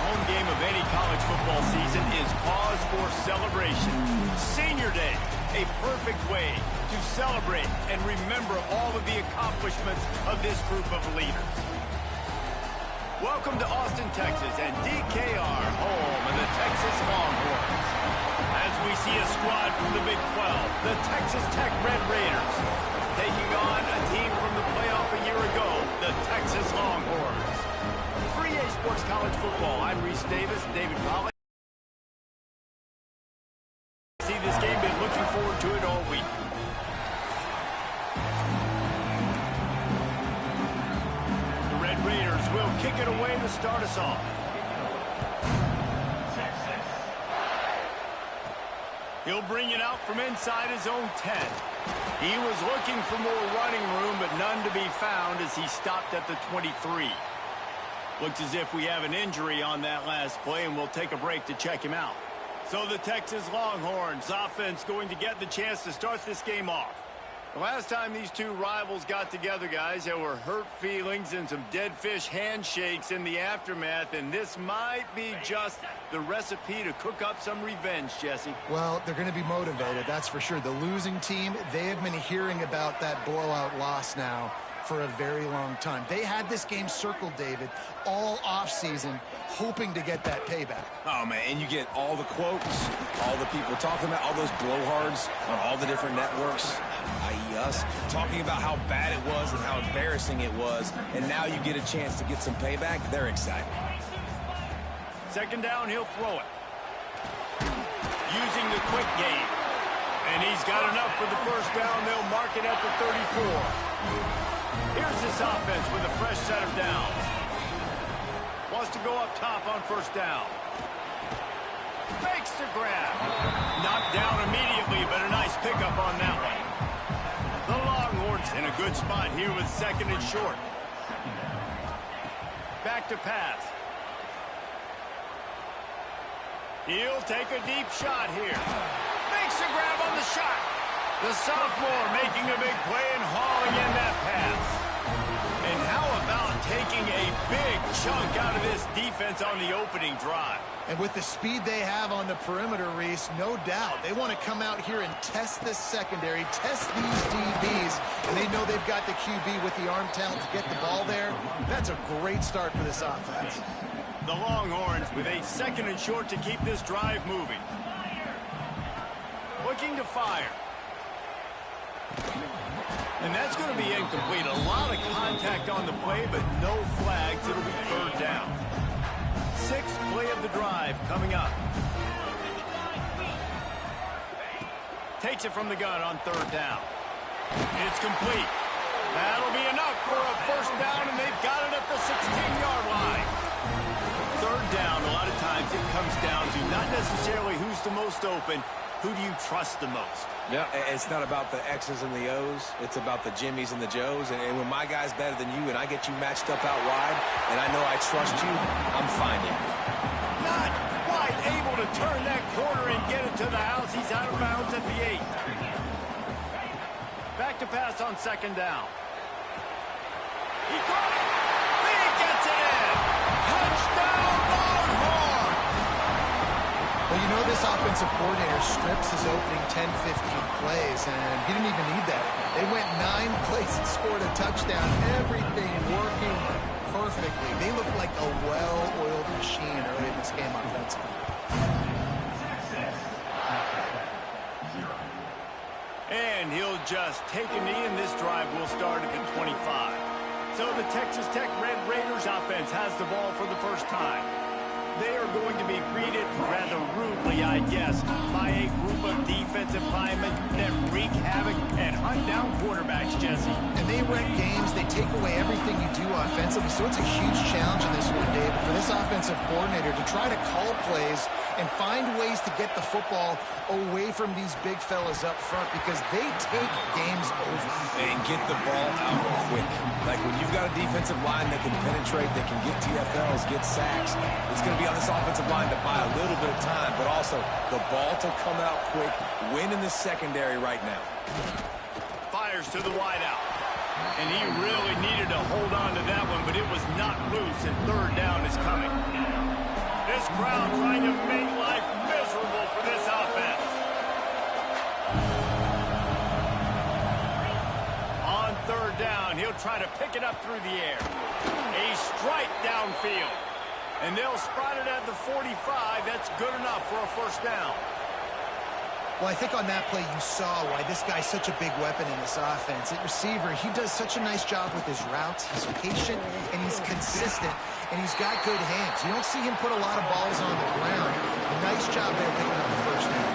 home game of any college football season is cause for celebration. Senior Day, a perfect way to celebrate and remember all of the accomplishments of this group of leaders. Welcome to Austin, Texas, and DKR, home of the Texas Longhorns. As we see a squad from the Big 12, the Texas Tech Red Raiders, taking on a team from the playoff a year ago, the Texas Longhorns. For EA Sports College Football, I'm Reese Davis, David Collins. See this game, been looking forward to it all week. The Red Raiders will kick it away to start us off. He'll bring it out from inside his own 10. He was looking for more running room, but none to be found as he stopped at the 23. Looks as if we have an injury on that last play, and we'll take a break to check him out. So the Texas Longhorns offense going to get the chance to start this game off. The last time these two rivals got together, guys, there were hurt feelings and some dead fish handshakes in the aftermath, and this might be just the recipe to cook up some revenge, Jesse. Well, they're going to be motivated, that's for sure. The losing team, they have been hearing about that blowout loss now for a very long time. They had this game circled, David, all offseason, hoping to get that payback. Oh, man, and you get all the quotes, all the people talking about, all those blowhards on all the different networks, i.e. us, talking about how bad it was and how embarrassing it was, and now you get a chance to get some payback. They're excited. Second down, he'll throw it. Using the quick game. And he's got enough for the first down. They'll mark it at the 34. Here's this offense with a fresh set of downs. Wants to go up top on first down. Makes the grab. Knocked down immediately, but a nice pickup on that one. The Longhorns in a good spot here with second and short. Back to pass. He'll take a deep shot here. Makes a grab on the shot. The sophomore making a big play and hauling in that pass. And how about taking a big chunk out of this defense on the opening drive? And with the speed they have on the perimeter, Reese, no doubt, they want to come out here and test this secondary, test these DBs, and they know they've got the QB with the arm talent to get the ball there. That's a great start for this offense. The Longhorns with a second and short to keep this drive moving. Looking to fire. And that's going to be incomplete. A lot of contact on the play, but no flags. It'll be third down. Sixth play of the drive coming up. Takes it from the gun on third down. It's complete. That'll be enough for a first down, and they've got it at the 16-yard line. Third down, a lot of times it comes down to not necessarily who's the most open, who do you trust the most? Yeah, it's not about the X's and the O's. It's about the Jimmys and the Joes. And when my guy's better than you and I get you matched up out wide, and I know I trust you, I'm finding you. Not quite able to turn that corner and get it to the house. He's out of bounds at the 8. Back to pass on second down. He caught it. He gets it in. Touchdown, Longhorns! Well, you know this offensive coordinator strips his opening 10, 15 plays, and he didn't even need that. They went 9 plays and scored a touchdown. Everything working perfectly. They look like a well-oiled machine early in this game offensively. And he'll just take a knee, and this drive will start at the 25. So the Texas Tech Red Raiders offense has the ball for the first time. They are going to be greeted rather rudely, I guess, by a group of defensive linemen that wreak havoc and hunt down quarterbacks, Jesse. And they wreck games. They take away everything you do offensively. So it's a huge challenge in this one, David, for this offensive coordinator to try to call plays and find ways to get the football away from these big fellas up front because they take games over. And get the ball out quick. Like when you've got a defensive line that can penetrate, that can get TFLs, get sacks, it's going to be on this offensive line to buy a little bit of time, but also the ball to come out quick, win in the secondary right now. Fires to the wideout. And he really needed to hold on to that one, but it was not loose, and third down is coming. This crowd trying to make life miserable for this offense. On third down, he'll try to pick it up through the air. A strike downfield. And they'll spot it at the 45. That's good enough for a first down. Well, I think on that play you saw why this guy's such a big weapon in this offense. At receiver, he does such a nice job with his routes. He's patient, and he's consistent, and he's got good hands. You don't see him put a lot of balls on the ground. Nice job there picking up the first down.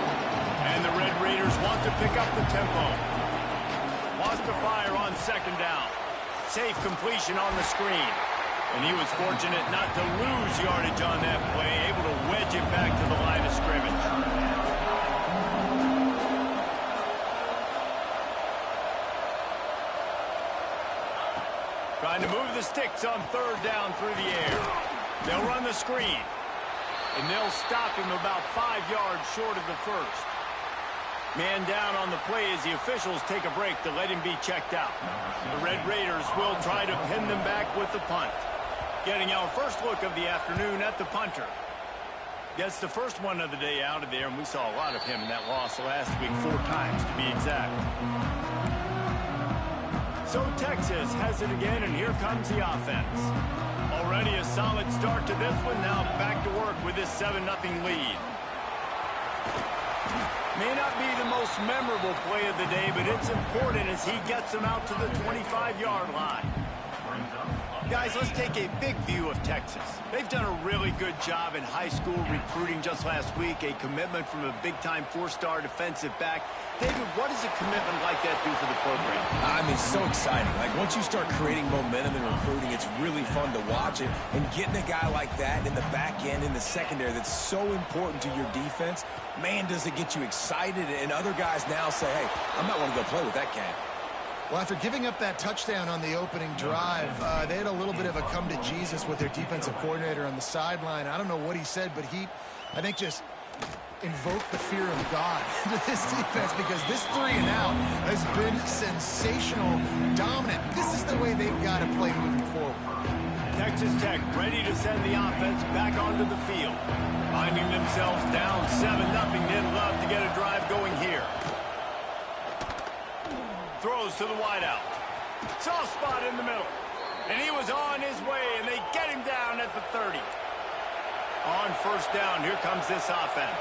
And the Red Raiders want to pick up the tempo. Wants to fire on second down. Safe completion on the screen. And he was fortunate not to lose yardage on that play, able to wedge it back to the line of scrimmage. Trying to move the sticks on third down through the air. They'll run the screen. And they'll stop him about 5 yards short of the first. Man down on the play as the officials take a break to let him be checked out. The Red Raiders will try to pin them back with the punt. Getting our first look of the afternoon at the punter. Gets the first one of the day out of there, and we saw a lot of him in that loss last week, 4 times to be exact. So Texas has it again, and here comes the offense. Already a solid start to this one. Now back to work with this 7-0 lead. May not be the most memorable play of the day, but it's important as he gets them out to the 25-yard line. Guys, let's take a big view of Texas. They've done a really good job in high school recruiting just last week, a commitment from a big-time 4-star defensive back. David, what does a commitment like that do for the program? I mean, so exciting. Like, once you start creating momentum in recruiting, it's really fun to watch it. And getting a guy like that in the back end, in the secondary, that's so important to your defense, man, does it get you excited. And other guys now say, hey, I might want to go play with that cat. Well, after giving up that touchdown on the opening drive, they had a little bit of a come to Jesus with their defensive coordinator on the sideline. I don't know what he said, but he, I think, just invoked the fear of God into this defense, because this 3-and-out has been sensational, dominant. This is the way they've got to play moving forward. Texas Tech ready to send the offense back onto the field. Finding themselves down 7-0, they'd love to get a drive going here. Throws to the wideout. Soft spot in the middle. And he was on his way, and they get him down at the 30. On first down, here comes this offense.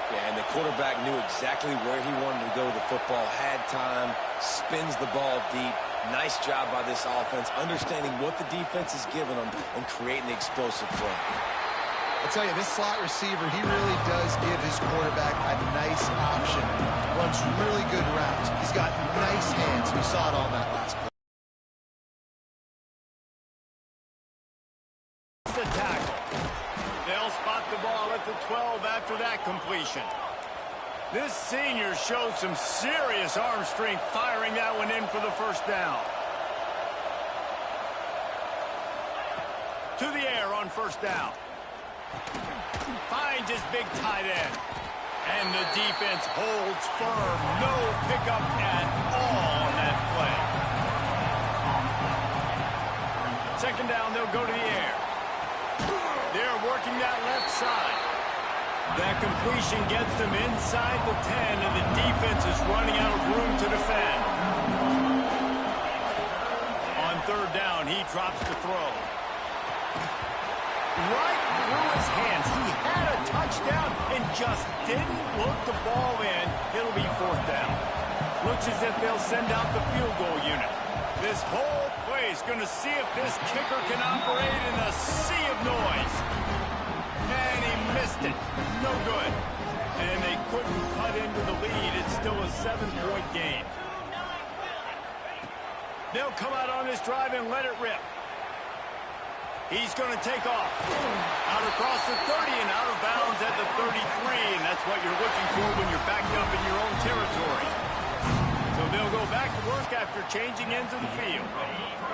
Yeah, and the quarterback knew exactly where he wanted to go with the football, had time, spins the ball deep. Nice job by this offense, understanding what the defense is giving them and creating the explosive play. I'll tell you, this slot receiver, he really does give his quarterback a nice option. Runs really good routes. He's got nice hands. We saw it on that last play. The tackle. They'll spot the ball at the 12 after that completion. This senior showed some serious arm strength firing that one in for the first down. To the air on first down. Finds his big tight end. And the defense holds firm. No pickup at all on that play. Second down, they'll go to the air. They're working that left side. That completion gets them inside the 10, and the defense is running out of room to defend. On third down, he drops the throw. Right through his hands. He had a touchdown and just didn't look the ball in. It'll be fourth down. Looks as if they'll send out the field goal unit. This whole play is going to see if this kicker can operate in a sea of noise. And he missed it. No good. And they couldn't cut into the lead. It's still a 7-point game. They'll come out on this drive and let it rip. He's going to take off. Out across the 30 and out of bounds at the 33. And that's what you're looking for when you're backed up in your own territory. So they'll go back to work after changing ends of the field.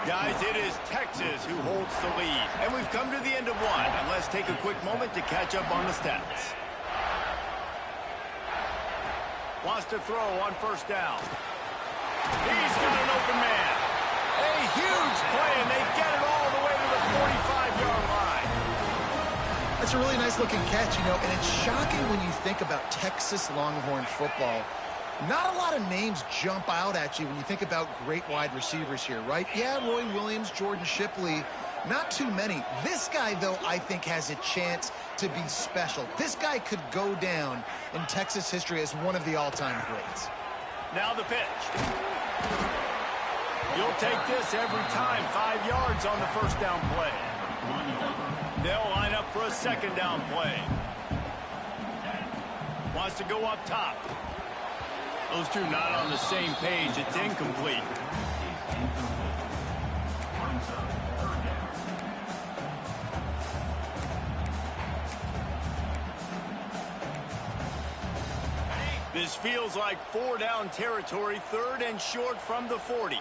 Guys, it is Texas who holds the lead. And we've come to the end of one. And let's take a quick moment to catch up on the stats. Wants to throw on first down. He's got an open man. A huge play, and they get it all the way to the 45-yard line. I That's a really nice-looking catch, and it's shocking when you think about Texas Longhorn football. Not a lot of names jump out at you when you think about great wide receivers here, right? Yeah, Roy Williams, Jordan Shipley, not too many. This guy, though, I think has a chance to be special. This guy could go down in Texas history as one of the all-time greats. Now the pitch. You'll take this every time. 5 yards on the first down play. They'll line up for a second down play. Wants to go up top. Those two not on the same page. It's incomplete. This feels like 4-down territory, 3rd and short from the 40.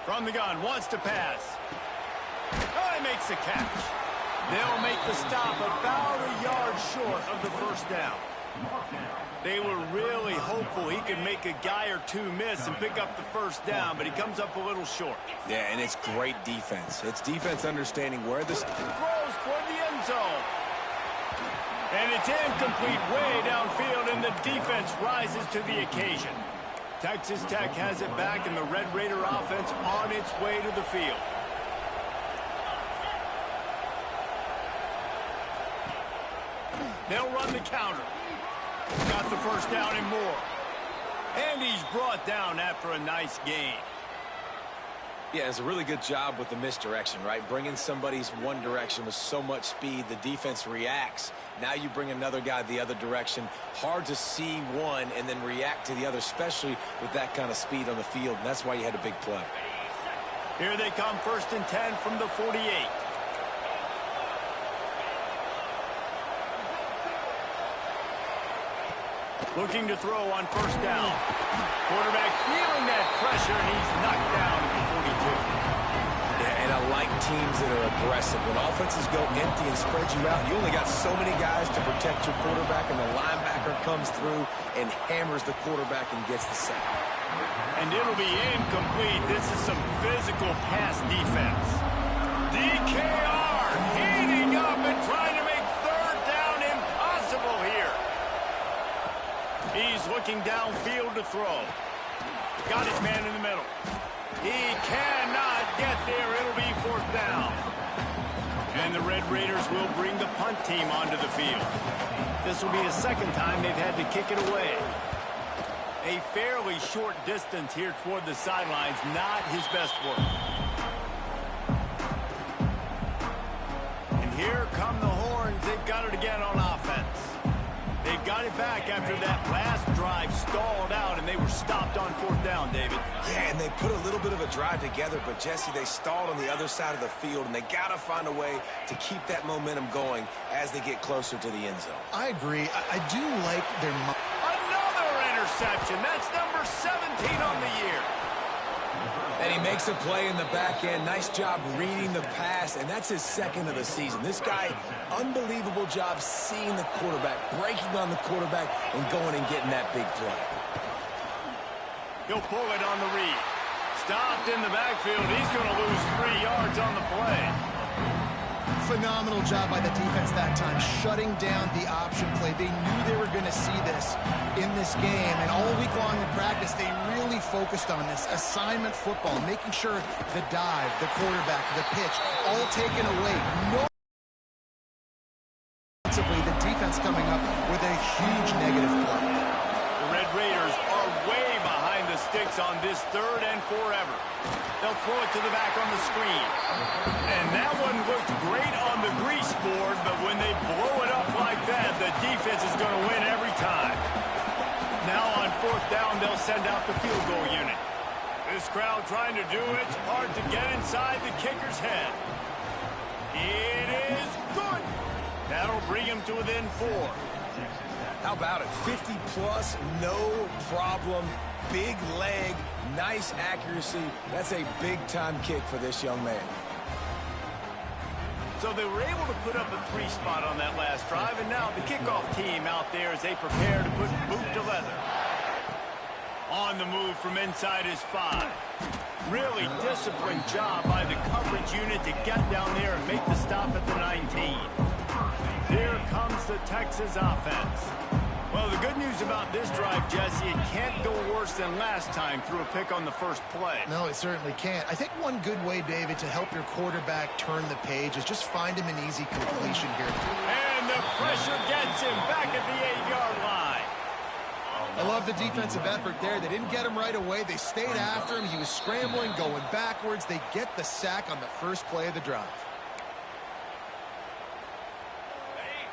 From the gun, wants to pass. Oh, he makes the catch. They'll make the stop about a yard short of the first down. They were really hopeful he could make a guy or two miss and pick up the first down, but he comes up a little short. Yeah, and it's great defense. It's defense understanding where this throws toward the end zone. And it's incomplete way downfield, and the defense rises to the occasion. Texas Tech has it back, and the Red Raider offense on its way to the field. They'll run the counter. Got the first down and more. And he's brought down after a nice gain. Yeah, it's a really good job with the misdirection, right? Bringing somebody's one direction with so much speed, the defense reacts. Now you bring another guy the other direction. Hard to see one and then react to the other, especially with that kind of speed on the field. And that's why you had a big play. Here they come, 1st and 10 from the 48. Looking to throw on first down. Quarterback feeling that pressure, and he's knocked down at the 42. Yeah, and I like teams that are aggressive. When offenses go empty and spread you out, you only got so many guys to protect your quarterback, and the linebacker comes through and hammers the quarterback and gets the sack. And it'll be incomplete. This is some physical pass defense. DKR heating up and trying to make 3rd down impossible here. He's looking downfield to throw. Got his man in the middle. He cannot get there. It'll be 4th down. And the Red Raiders will bring the punt team onto the field. This will be the 2nd time they've had to kick it away. A fairly short distance here toward the sidelines, not his best work. And here come the horns. They've got it again on offense. They've got it back after that last drive stalled out, and they were stopped on 4th down, David. Yeah, and they put a little bit of a drive together, but, Jesse, they stalled on the other side of the field, and they got to find a way to keep that momentum going as they get closer to the end zone. I agree. I do like their... Another interception. That's number 17 on the year. And he makes a play in the back end. Nice job reading the pass, and that's his 2nd of the season. This guy, unbelievable job seeing the quarterback, breaking on the quarterback, and going and getting that big play. He'll pull it on the read. Stopped in the backfield. He's going to lose 3 yards on the play. Phenomenal job by the defense that time, shutting down the option play. They knew they were going to see this in this game, and all week long in practice, they really focused on this assignment football, making sure the dive, the quarterback, the pitch, all taken away. The defense coming up with a huge negative play. The Red Raiders are way behind the sticks on this 3rd and forever. They'll throw it to the back on the screen. And that one looked great on the grease board, but when they blow it up like that, the defense is going to win every time. Now on 4th down, they'll send out the field goal unit. This crowd trying to do its part to get inside the kicker's head. It is good. That'll bring him to within 4. How about it? 50-plus, no problem. Big leg, nice accuracy. That's a big-time kick for this young man. So they were able to put up a 3 spot on that last drive, and now the kickoff team out there as they prepare to put boot to leather. On the move from inside his 5. Really disciplined job by the coverage unit to get down there and make the stop at the 19. Here comes the Texas offense. Well, the good news about this drive, Jesse, it can't go worse than last time through a pick on the first play. No, it certainly can't. I think one good way, David, to help your quarterback turn the page is just find him an easy completion here. And the pressure gets him back at the 8-yard line. I love the defensive effort there. They didn't get him right away. They stayed after him. He was scrambling, going backwards. They get the sack on the first play of the drive.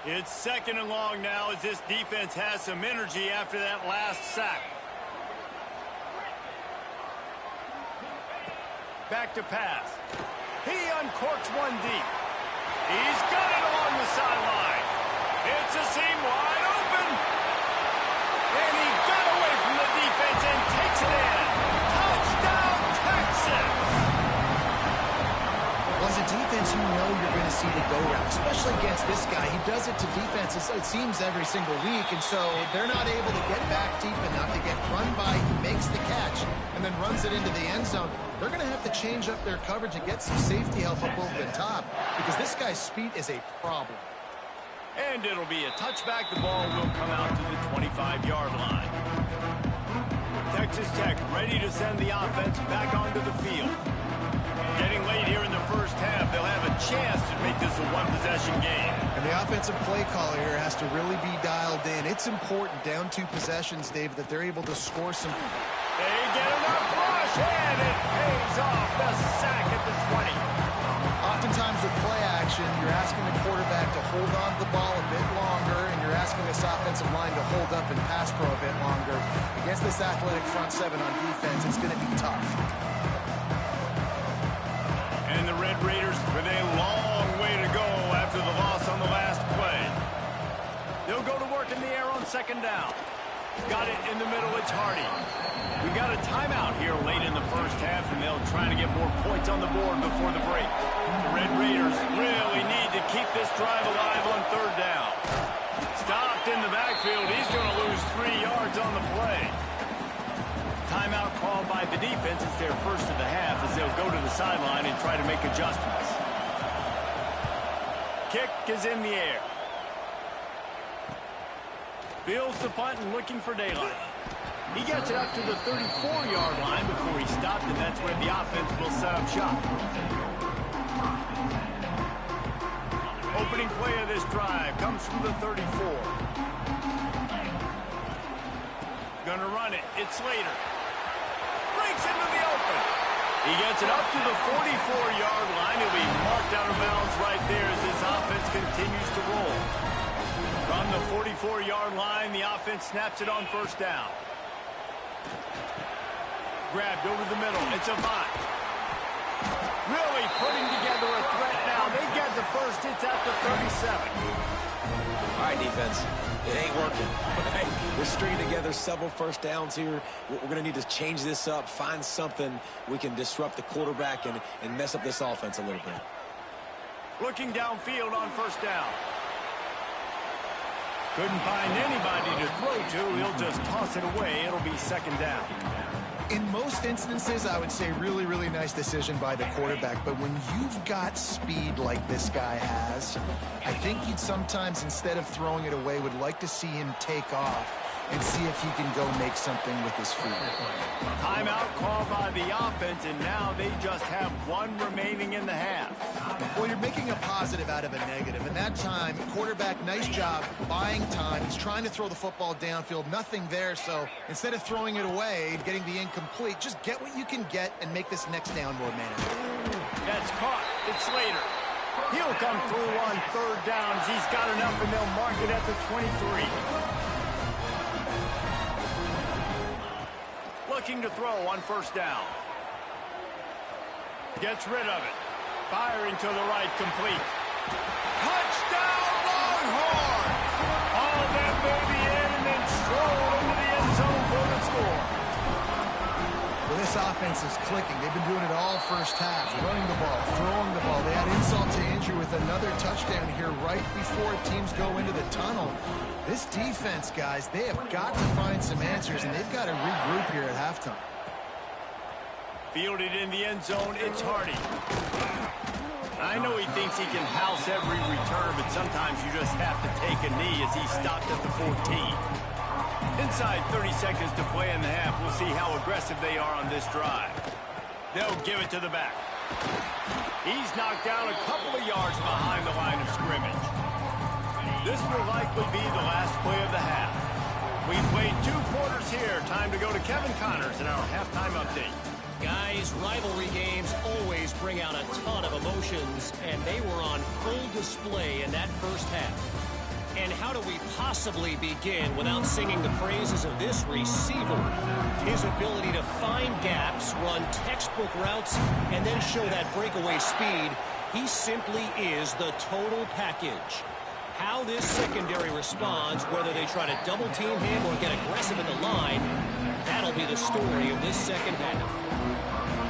It's 2nd and long now as this defense has some energy after that last sack. Back to pass. He uncorks one deep. He's got it along the sideline. It's a seam wide open. And he got away from the defense and takes it in. Touchdown, Texas! Well, as a defense, you know you're going to see the go route, especially against this guy. He does it to defenses, it seems, every single week, and so they're not able to get back deep enough to get run by. He makes the catch and then runs it into the end zone. They're going to have to change up their coverage and get some safety help up over the top because this guy's speed is a problem. And it'll be a touchback. The ball will come out to the 25-yard line. Texas Tech ready to send the offense back onto the field. Getting late here in the first half, they'll have a chance to make this a one-possession game. And the offensive play caller here has to really be dialed in. It's important down 2 possessions, David, that they're able to score some. They get enough rush, and it pays off. The sack at the 20. Oftentimes with play action, you're asking the quarterback to hold on to the ball a bit longer, and you're asking this offensive line to hold up and pass pro a bit longer. Against this athletic front 7 on defense, it's going to be tough. And the Red Raiders with a long way to go after the loss on the last play. They'll go to work in the air on 2nd down. Got it in the middle, it's Hardy. We got a timeout here late in the first half, and they'll try to get more points on the board before the break. The Red Raiders really need to keep this drive alive on 3rd down. Stopped in the backfield. He's going to lose 3 yards on the play. Timeout called by the defense. It's their first of the half as they'll go to the sideline and try to make adjustments. Kick is in the air. Fields the punt and looking for daylight. He gets it up to the 34-yard line before he stopped, and that's where the offense will set up shop. Opening play of this drive comes from the 34. Gonna run it. It's Slater. Breaks into the open. He gets it up to the 44-yard line. He'll be marked out of bounds right there as this offense continues to roll. From the 44-yard line, the offense snaps it on 1st down. Grabbed over the middle. It's Avant. Really putting together a threat now. They get the first. It's at the 37. All right, defense. It ain't working. Okay? We're stringing together several 1st downs here. We're going to need to change this up, find something we can disrupt the quarterback and mess up this offense a little bit. Looking downfield on 1st down. Couldn't find anybody to throw to. He'll just toss it away. It'll be 2nd down. In most instances, I would say really, really nice decision by the quarterback. But when you've got speed like this guy has, I think you'd sometimes, instead of throwing it away, would like to see him take off and see if he can go make something with his feet. Timeout called by the offense, and now they just have 1 remaining in the half. Well, you're making a positive out of a negative. And that time, quarterback, nice job buying time. He's trying to throw the football downfield. Nothing there, so instead of throwing it away and getting the incomplete, just get what you can get and make this next down more manageable. That's caught. It's Slater. He'll come through on 3rd down as he's got enough, and they'll mark it at the 23. Looking to throw on 1st down. Gets rid of it. Firing to the right, complete. Touchdown, Longhorns! All that baby in and then strolled into the end zone for the score. Well, this offense is clicking. They've been doing it all first half. Running the ball, throwing the ball. They had insult to injury with another touchdown here right before teams go into the tunnel. This defense, guys, they have got to find some answers, and they've got to regroup here at halftime. Fielded in the end zone, it's Hardy. I know he thinks he can house every return, but sometimes you just have to take a knee as he stopped at the 14. Inside 30 seconds to play in the half, we'll see how aggressive they are on this drive. They'll give it to the back. He's knocked down a couple of yards behind the line of scrimmage. This will likely be the last play of the half. We've played 2 quarters here. Time to go to Kevin Connors in our halftime update. Guys, rivalry games always bring out a ton of emotions, and they were on full display in that first half. And how do we possibly begin without singing the praises of this receiver? His ability to find gaps, run textbook routes, and then show that breakaway speed. He simply is the total package. How this secondary responds, whether they try to double-team him or get aggressive at the line, that'll be the story of this second half.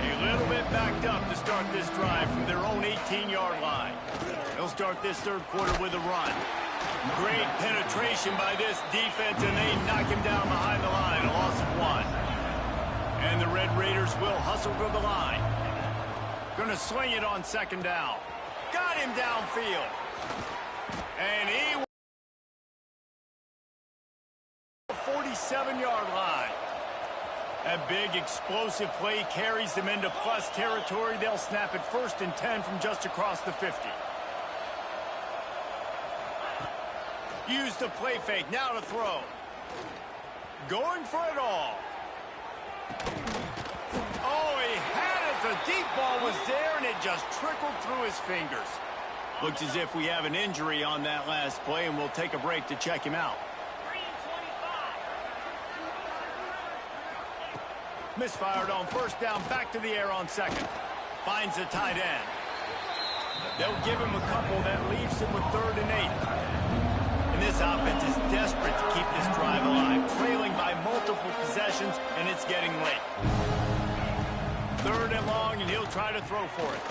A little bit backed up to start this drive from their own 18-yard line. They'll start this third quarter with a run. Great penetration by this defense, and they knock him down behind the line, a loss of 1. And the Red Raiders will hustle to the line. Gonna swing it on second down. Got him downfield. And he 47-yard line. A big explosive play carries them into plus territory. They'll snap it 1st and 10 from just across the 50. Use the play fake. Now to throw. Going for it all. Oh, he had it. The deep ball was there, and it just trickled through his fingers. Looks as if we have an injury on that last play, and we'll take a break to check him out. Misfired on first down, back to the air on second. Finds the tight end. They'll give him a couple that leaves him with 3rd and 8. And this offense is desperate to keep this drive alive, trailing by multiple possessions, and it's getting late. 3rd and long, and he'll try to throw for it.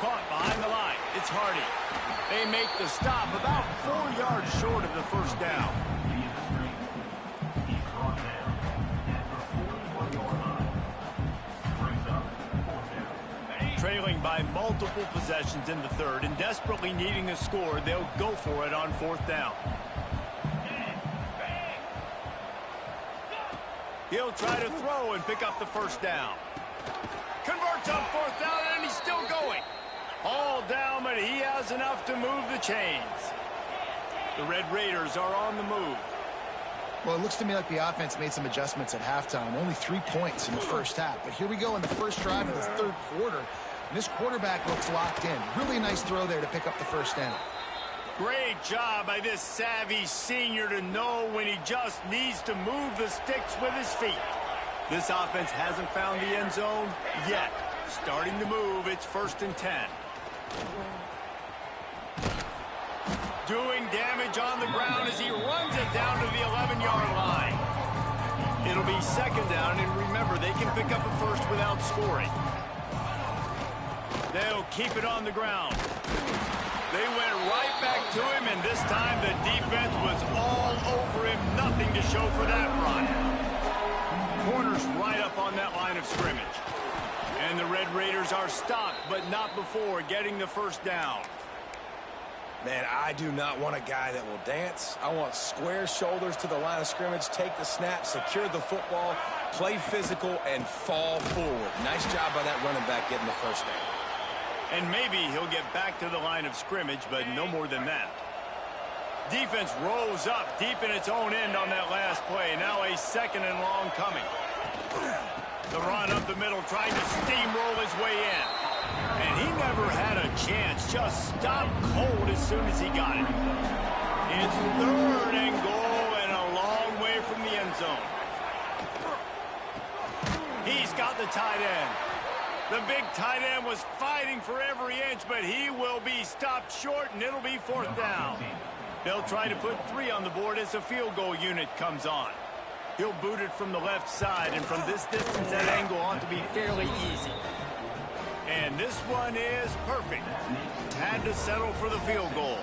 Caught behind the line. It's Hardy. They make the stop about 4 yards short of the first down. Trailing by multiple possessions in the 3rd and desperately needing a score, they'll go for it on 4th down. He'll try to throw and pick up the first down. Converts on 4th down, and he's still going. All down, but he has enough to move the chains. The Red Raiders are on the move. Well, it looks to me like the offense made some adjustments at halftime. Only 3 points in the first half. But here we go in the first drive of the 3rd quarter. And this quarterback looks locked in. Really nice throw there to pick up the first down. Great job by this savvy senior to know when he just needs to move the sticks with his feet. This offense hasn't found the end zone yet. Starting to move, it's 1st and 10. Doing damage on the ground as he runs it down to the 11-yard line. It'll be 2nd down, and remember, they can pick up a first without scoring. They'll keep it on the ground. They went right back to him, and this time the defense was all over him. Nothing to show for that run. Corners right up on that line of scrimmage. And the Red Raiders are stopped, but not before getting the first down. Man, I do not want a guy that will dance. I want square shoulders to the line of scrimmage, take the snap, secure the football, play physical, and fall forward. Nice job by that running back getting the first down. And maybe he'll get back to the line of scrimmage, but no more than that. Defense rolls up deep in its own end on that last play. Now a 2nd and long coming. The run up the middle, trying to steamroll his way in. And he never had a chance. Just stopped cold as soon as he got it. It's 3rd and goal and a long way from the end zone. He's got the tight end. The big tight end was fighting for every inch, but he will be stopped short, and it'll be 4th down. They'll try to put 3 on the board as the field goal unit comes on. He'll boot it from the left side, and from this distance, that angle ought to be fairly easy. And this one is perfect. Had to settle for the field goal.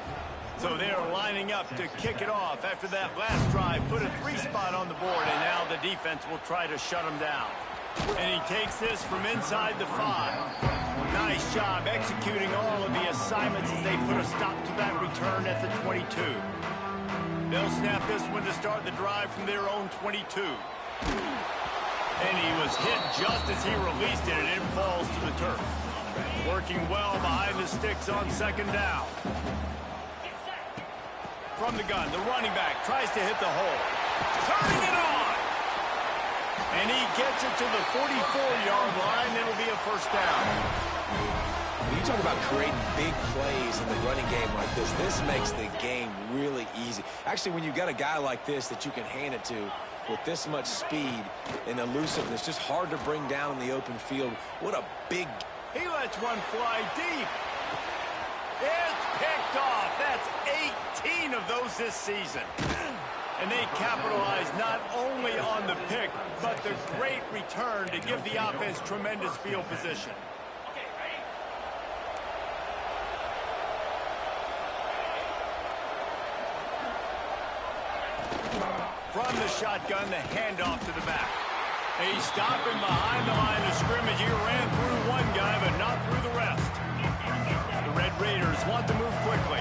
So they're lining up to kick it off after that last drive. Put a 3 spot on the board, and now the defense will try to shut him down. And he takes this from inside the 5. Nice job executing all of the assignments as they put a stop to that return at the 22. They'll snap this one to start the drive from their own 22. And he was hit just as he released it, and it falls to the turf. Working well behind the sticks on second down. From the gun, the running back tries to hit the hole. Turning it on! And he gets it to the 44-yard line. It'll be a first down. When you talk about creating big plays in the running game like this makes the game really easy. Actually, when you've got a guy like this that you can hand it to with this much speed and elusiveness, just hard to bring down in the open field. What a big... He lets one fly deep. It's picked off. That's 18 of those this season. And they capitalize not only on the pick, but the great return to give the offense tremendous field position. From the shotgun, the handoff to the back. He's stopping behind the line of scrimmage. He ran through one guy, but not through the rest. The Red Raiders want to move quickly.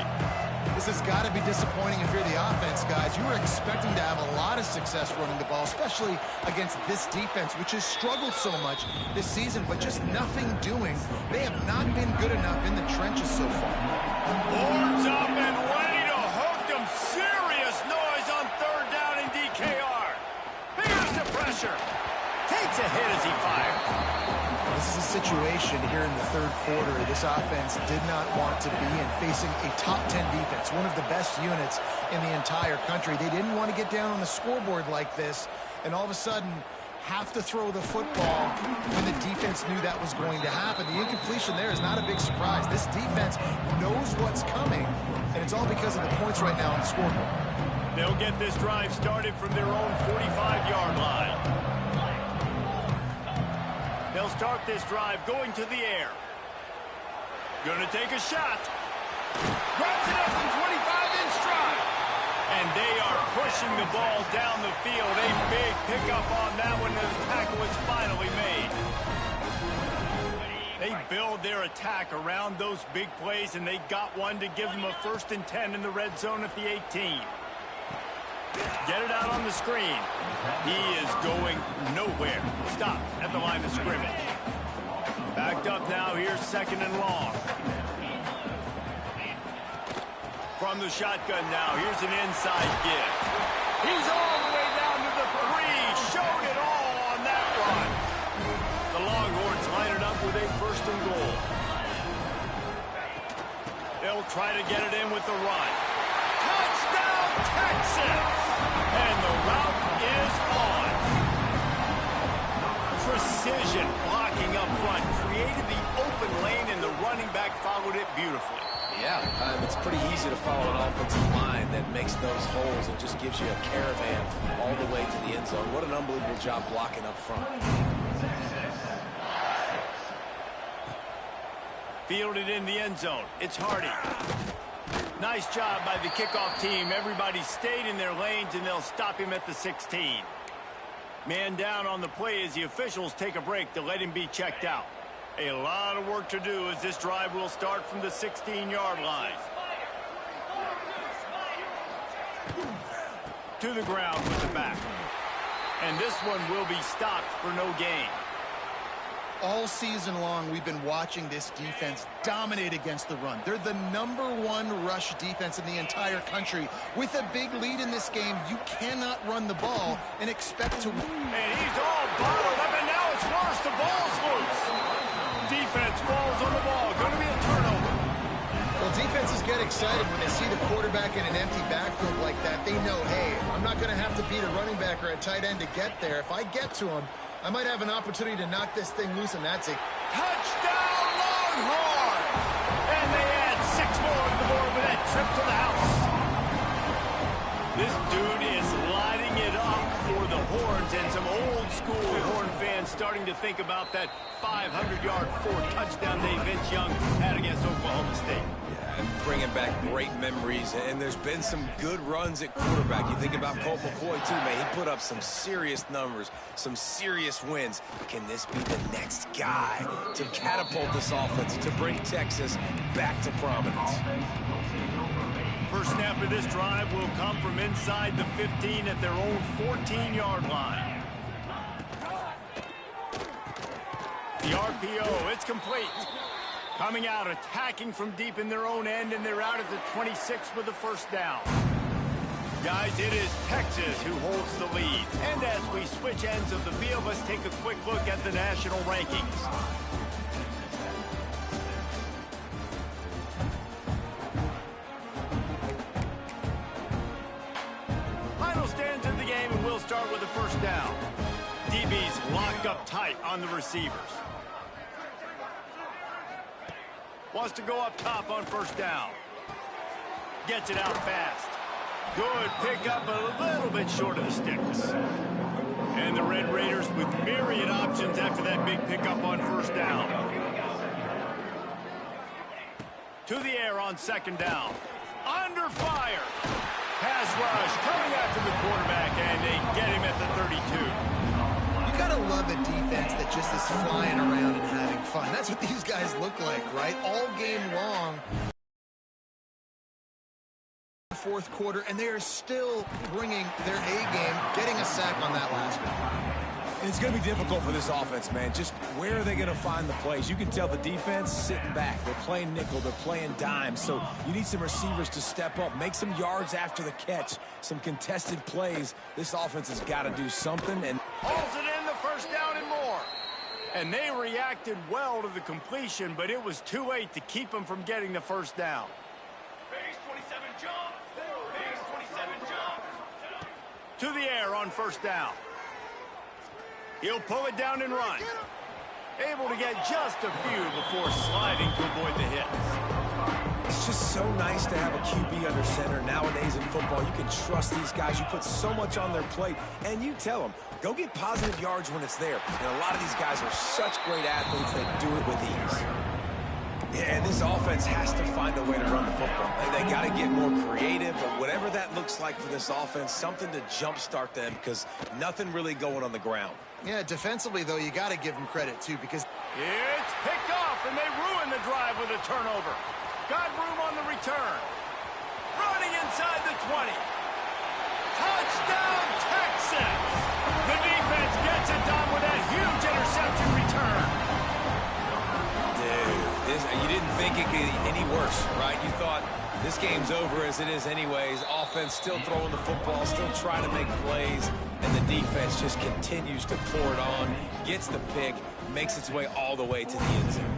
This has got to be disappointing if you're the offense, guys. You were expecting to have a lot of success running the ball, especially against this defense, which has struggled so much this season, but just nothing doing. They have not been good enough in the trenches so far. Horns up and ready to hook them. Serious noise on third down in DKR. Here's the pressure. Takes a hit as he fired. This is a situation here in the third quarter this offense did not want to be in, facing a top 10 defense, one of the best units in the entire country. They didn't want to get down on the scoreboard like this, and all of a sudden have to throw the football when the defense knew that was going to happen. The incompletion there is not a big surprise. This defense knows what's coming, and it's all because of the points right now on the scoreboard. They'll get this drive started from their own 45-yard line. They'll start this drive going to the air. Gonna take a shot. Grabs it up from 25 in stride. And they are pushing the ball down the field. A big pickup on that one as the tackle is finally made. They build their attack around those big plays, and they got one to give them a 1st and 10 in the red zone at the 18. Get it out on the screen. He is going nowhere. Stop at the line of scrimmage. Backed up now. Here's 2nd and long. From the shotgun now. Here's an inside give. He's all the way down to the 3. Showed it all on that run. The Longhorns line it up with a 1st and goal. They'll try to get it in with the run. Touchdown, Texas! And the route is on. Precision blocking up front created the open lane, and the running back followed it beautifully. Yeah, it's pretty easy to follow an offensive line that makes those holes and just gives you a caravan all the way to the end zone. What an unbelievable job blocking up front. Fielded in the end zone. It's Hardy. Nice job by the kickoff team. Everybody stayed in their lanes, and they'll stop him at the 16. Man down on the play as the officials take a break to let him be checked out. A lot of work to do as this drive will start from the 16-yard line. To the ground with the back. And this one will be stopped for no gain. All season long, we've been watching this defense dominate against the run. They're the #1 rush defense in the entire country. With a big lead in this game, you cannot run the ball and expect to win. And he's all bottled up, and now it's worse. The ball's loose. Defense falls on the ball. Going to be a turnover. Well, defenses get excited when they see the quarterback in an empty backfield like that. They know, hey, I'm not going to have to beat a running back or a tight end to get there. If I get to him, I might have an opportunity to knock this thing loose, and that's it. Touchdown, Longhorns! And they add 6 more to the board with that trip to the house. This dude is lighting it up for the Horns, and some old-school Horn fans fans starting to think about that 500-yard, 4-touchdown day Vince Young had against Oklahoma State. Yeah, bringing back great memories, and there's been some good runs at quarterback. You think about Colt McCoy, too, man. He put up some serious numbers, some serious wins. Can this be the next guy to catapult this offense, to bring Texas back to prominence? First snap of this drive will come from inside the 15 at their own 14-yard line. The RPO, it's complete. Coming out, attacking from deep in their own end, and they're out at the 26 with the first down. Guys, it is Texas who holds the lead. And as we switch ends of the field, let's take a quick look at the national rankings. Final stands in the game, and we'll start with the first down. DB's locked up tight on the receivers. Wants to go up top on first down. Gets it out fast. Good pickup, a little bit short of the sticks. And the Red Raiders with myriad options after that big pickup on first down. To the air on second down. Under fire. Pass rush coming after the quarterback, and they get him at the 32. You gotta love a defense that just is flying around and having fun. That's what these guys look like, right? All game long. Fourth quarter, and they are still bringing their A game, getting a sack on that last one. It's going to be difficult for this offense, man. Just where are they going to find the plays? You can tell the defense sitting back. They're playing nickel. They're playing dime. So you need some receivers to step up, make some yards after the catch, some contested plays. This offense has got to do something. And hauls it in, the first down and more. And they reacted well to the completion, but it was too late to keep them from getting the first down. Base 27 jump. Base 27 jump. To the air on first down. He'll pull it down and run. Able to get just a few before sliding to avoid the hits. It's just so nice to have a QB under center. Nowadays in football, you can trust these guys. You put so much on their plate, and you tell them, go get positive yards when it's there. And a lot of these guys are such great athletes that do it with ease. Yeah, and this offense has to find a way to run the football. They got to get more creative, or whatever that looks like for this offense, something to jumpstart them, because nothing really going on the ground. Yeah, defensively, though, you got to give them credit, too, because it's picked off, and they ruin the drive with a turnover. Got room on the return. Running inside the 20. Touchdown, Texas! The defense gets it done with that huge interception return. You didn't think it could get any worse, right? You thought this game's over as it is anyways. Offense still throwing the football, still trying to make plays, and the defense just continues to pour it on, gets the pick, makes its way all the way to the end zone.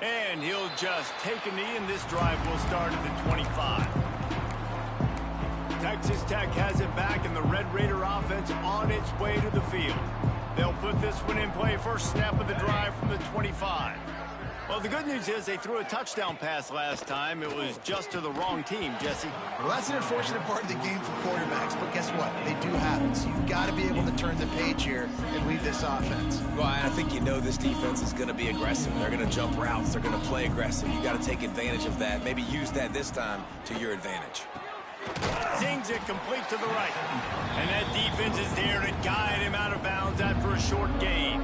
And he'll just take a knee, and this drive will start at the 25. Texas Tech has it back, and the Red Raider offense on its way to the field. They'll put this one in play. First snap of the drive from the 25. Well, the good news is they threw a touchdown pass last time. It was just to the wrong team, Jesse. Well, that's an unfortunate part of the game for quarterbacks, but guess what? They do happen. So you've got to be able to turn the page here and lead this offense. Well, I think you know this defense is going to be aggressive. They're going to jump routes. They're going to play aggressive. You got to take advantage of that. Maybe use that this time to your advantage. Zings it complete to the right. And that defense is there to guide him out of bounds after a short gain.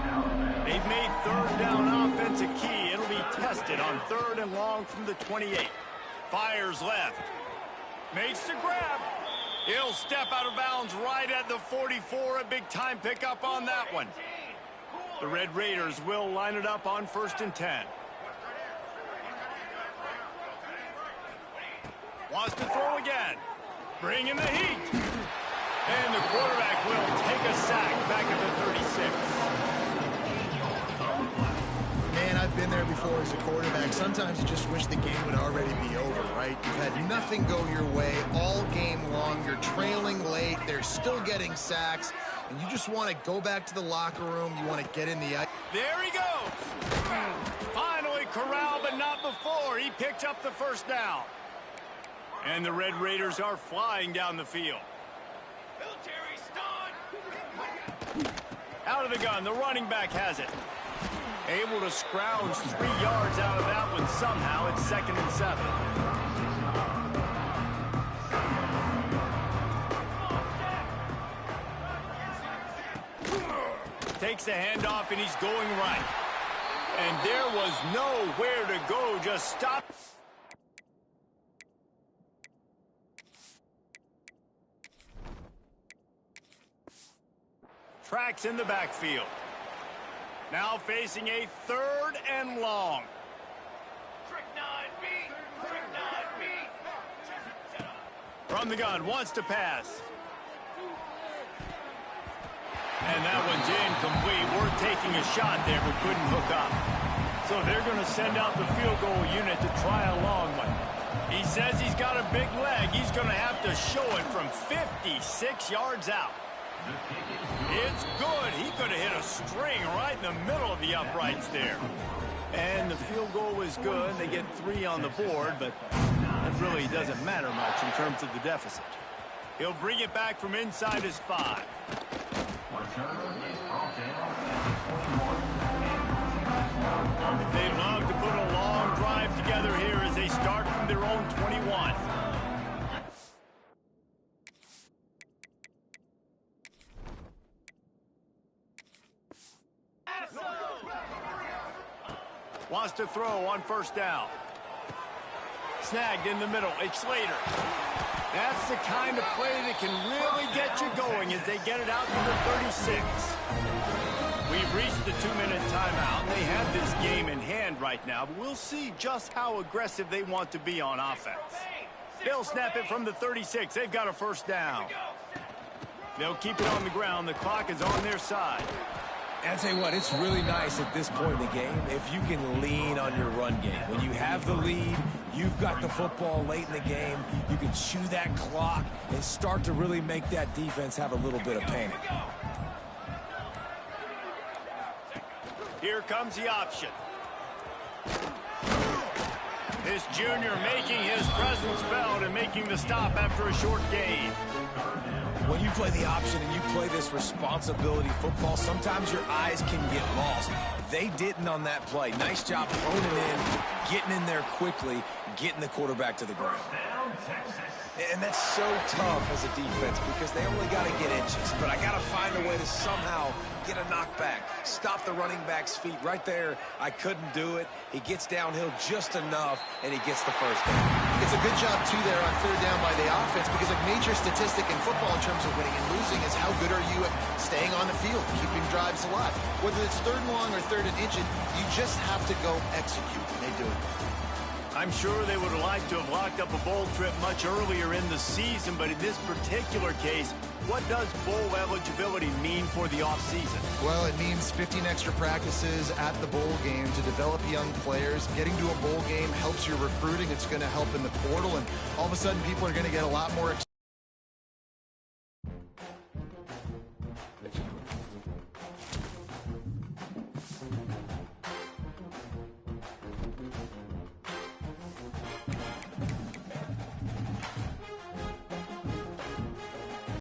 They've made third down offense a key. It'll be tested on third and long from the 28. Fires left. Makes the grab. He'll step out of bounds right at the 44. A big time pickup on that one. The Red Raiders will line it up on 1st and 10. Wants to throw again. Bringing the heat. And the quarterback will take a sack back at the 36. Man, I've been there before as a quarterback. Sometimes you just wish the game would already be over, right? You've had nothing go your way all game long. You're trailing late. They're still getting sacks. And you just want to go back to the locker room. You want to get in the ice. There he goes. Finally corralled, but not before. He picked up the first down. And the Red Raiders are flying down the field. Military stun. Out of the gun, the running back has it. Able to scrounge 3 yards out of that one somehow. It's 2nd and 7. Takes the handoff, and he's going right. And there was nowhere to go. Just stop. Tracks in the backfield. Now facing a 3rd and long. Trick 9B. Trick 9B. From the gun, wants to pass. And that one's incomplete. We're taking a shot there, but couldn't hook up. So they're going to send out the field goal unit to try a long one. He says he's got a big leg. He's going to have to show it from 56 yards out. It's good. He could have hit a string right in the middle of the uprights there. And the field goal was good. They get 3 on the board, but that really doesn't matter much in terms of the deficit. He'll bring it back from inside his 5. They love to put a long drive together here as they start from their own 21. Wants to throw on 1st down. Snagged in the middle. It's Slater. That's the kind of play that can really get you going as they get it out to the 36. We've reached the 2-minute timeout. They have this game in hand right now, but we'll see just how aggressive they want to be on offense. They'll snap it from the 36. They've got a 1st down. They'll keep it on the ground. The clock is on their side. And I'll tell you what, it's really nice at this point in the game if you can lean on your run game. When you have the lead, you've got the football late in the game, you can chew that clock and start to really make that defense have a little bit of panic. Here comes the option. This junior making his presence felt and making the stop after a short gain. When you play the option and you play this responsibility football, sometimes your eyes can get lost. They didn't on that play. Nice job honing in, getting in there quickly, getting the quarterback to the ground. And that's so tough as a defense because they only got to get inches. But I got to find a way to somehow get a knockback, stop the running back's feet. Right there, I couldn't do it. He gets downhill just enough, and he gets the 1st down. It's a good job, too, there on 3rd down by the offense because a major statistic in football in terms of winning and losing is how good are you at staying on the field, keeping drives alive. Whether it's 3rd and long or 3rd and inches, you just have to go execute, and they do it. I'm sure they would have liked to have locked up a bowl trip much earlier in the season, but in this particular case, what does bowl eligibility mean for the offseason? Well, it means 15 extra practices at the bowl game to develop young players. Getting to a bowl game helps your recruiting. It's going to help in the portal, and all of a sudden people are going to get a lot more